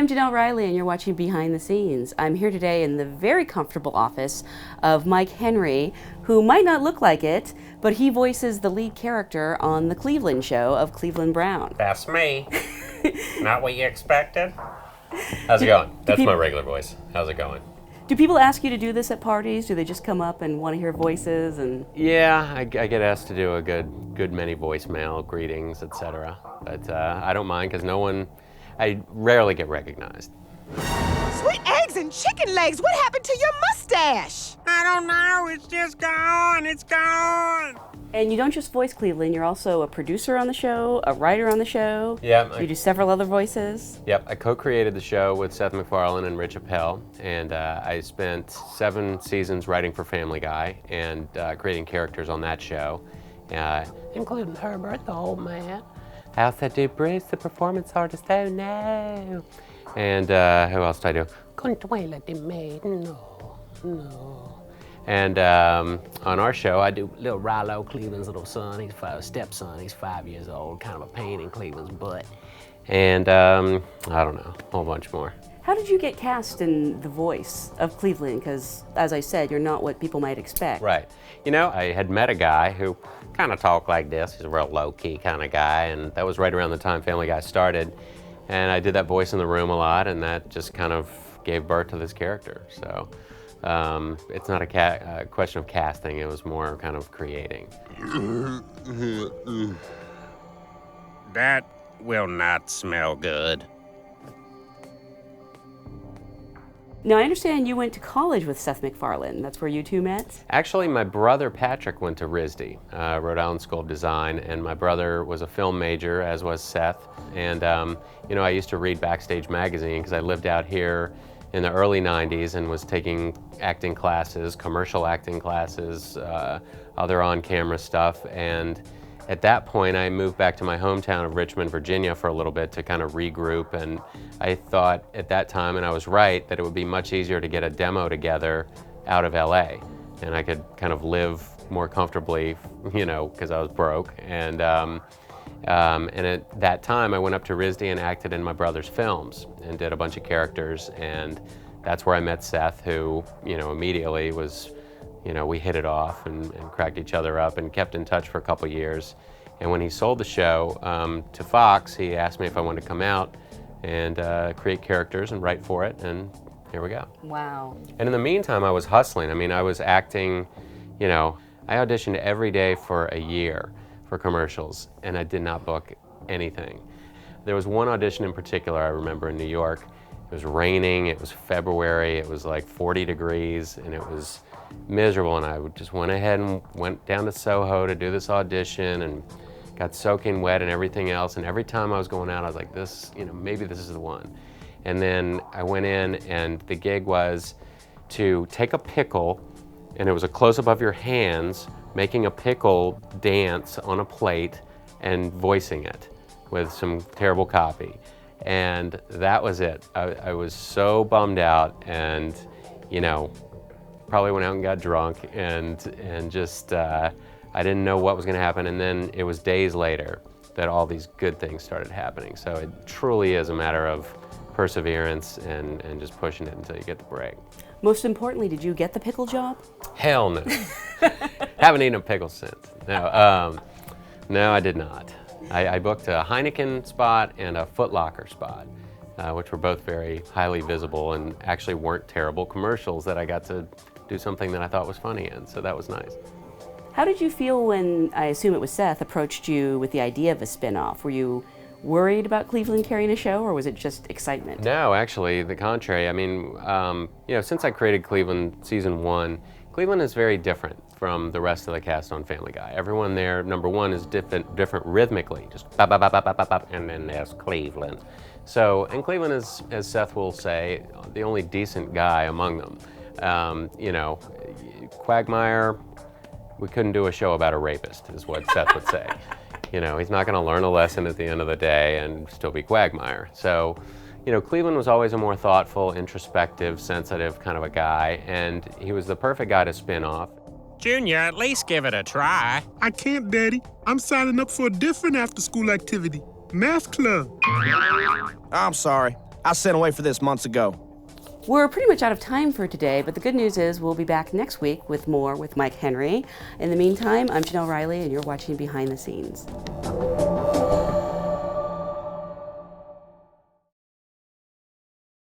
I'm Jenelle Riley, and you're watching Behind the Scenes. I'm here today in the very comfortable office of Mike Henry, who might not look like it, but he voices the lead character on The Cleveland Show of Cleveland Brown. That's me. Not what you expected? How's it going? That's my regular voice. How's it going? Do people ask you to do this at parties? Do they just come up and want to hear voices? And Yeah, I get asked to do a good many voicemail, greetings, etc. But I don't mind because I rarely get recognized. Sweet eggs and chicken legs, what happened to your mustache? I don't know, it's just gone, it's gone. And you don't just voice Cleveland, you're also a producer on the show, a writer on the show. Yeah. You do several other voices. Yep, I co-created the show with Seth MacFarlane and Rich Appel, and I spent 7 seasons writing for Family Guy and creating characters on that show, including Herbert, the old man. How's do Bruce, the performance artist? Oh no. And who else did I do? Consuela de Maiden, no. And on our show, I do little Rilo, Cleveland's little son. Stepson. He's 5 years old, kind of a pain in Cleveland's butt. And I don't know, a whole bunch more. How did you get cast in the voice of Cleveland? Because, as I said, you're not what people might expect. Right. You know, I had met a guy who kind of talked like this. He's a real low-key kind of guy, and that was right around the time Family Guy started. And I did that voice in the room a lot, and that just kind of gave birth to this character. So it's not a question of casting, it was more kind of creating. That will not smell good. Now, I understand you went to college with Seth MacFarlane. That's where you two met? Actually, my brother Patrick went to RISD, Rhode Island School of Design, and my brother was a film major, as was Seth. And you know, I used to read Backstage magazine because I lived out here in the early 90s and was taking acting classes, commercial acting classes, other on-camera stuff. And at that point, I moved back to my hometown of Richmond, Virginia for a little bit to kind of regroup, and I thought at that time, and I was right, that it would be much easier to get a demo together out of LA, and I could kind of live more comfortably, you know, because I was broke. And at that time, I went up to RISD and acted in my brother's films and did a bunch of characters, and that's where I met Seth, who, you know, immediately was, you know, we hit it off and cracked each other up and kept in touch for a couple years. And when he sold the show to Fox, he asked me if I wanted to come out and create characters and write for it, and here we go. Wow. And in the meantime, I was hustling. I mean, I was acting, you know, I auditioned every day for a year for commercials, and I did not book anything. There was one audition in particular I remember in New York. It was raining, it was February, it was like 40 degrees, and it was miserable, and I just went ahead and went down to Soho to do this audition and got soaking wet and everything else, and every time I was going out I was like, this, you know, maybe this is the one. And then I went in, and the gig was to take a pickle, and it was a close-up of your hands making a pickle dance on a plate and voicing it with some terrible copy. And that was it. I was so bummed out, and, you know, probably went out and got drunk and just, I didn't know what was gonna happen. And then it was days later that all these good things started happening. So it truly is a matter of perseverance and just pushing it until you get the break. Most importantly, did you get the pickle job? Hell no. Haven't eaten a pickle since. No, no, I did not. I booked a Heineken spot and a Foot Locker spot, which were both very highly visible and actually weren't terrible commercials that I got to do something that I thought was funny in, so that was nice. How did you feel when, I assume it was Seth, approached you with the idea of a spin-off? Were you worried about Cleveland carrying a show, or was it just excitement? No, actually, the contrary. I mean, you know, since I created Cleveland season 1, Cleveland is very different from the rest of the cast on Family Guy. Everyone there, number one, is different rhythmically, just bop, bop, bop, bop, bop, bop, bop, and then there's Cleveland. So, and Cleveland is, as Seth will say, the only decent guy among them. You know, Quagmire, we couldn't do a show about a rapist, is what Seth would say. You know, he's not gonna learn a lesson at the end of the day and still be Quagmire. So, you know, Cleveland was always a more thoughtful, introspective, sensitive kind of a guy, and he was the perfect guy to spin off. Junior, at least give it a try. I can't, Daddy. I'm signing up for a different after-school activity. Math club. I'm sorry. I sent away for this months ago. We're pretty much out of time for today, but the good news is we'll be back next week with more with Mike Henry. In the meantime, I'm Jenelle Riley, and you're watching Behind the Scenes.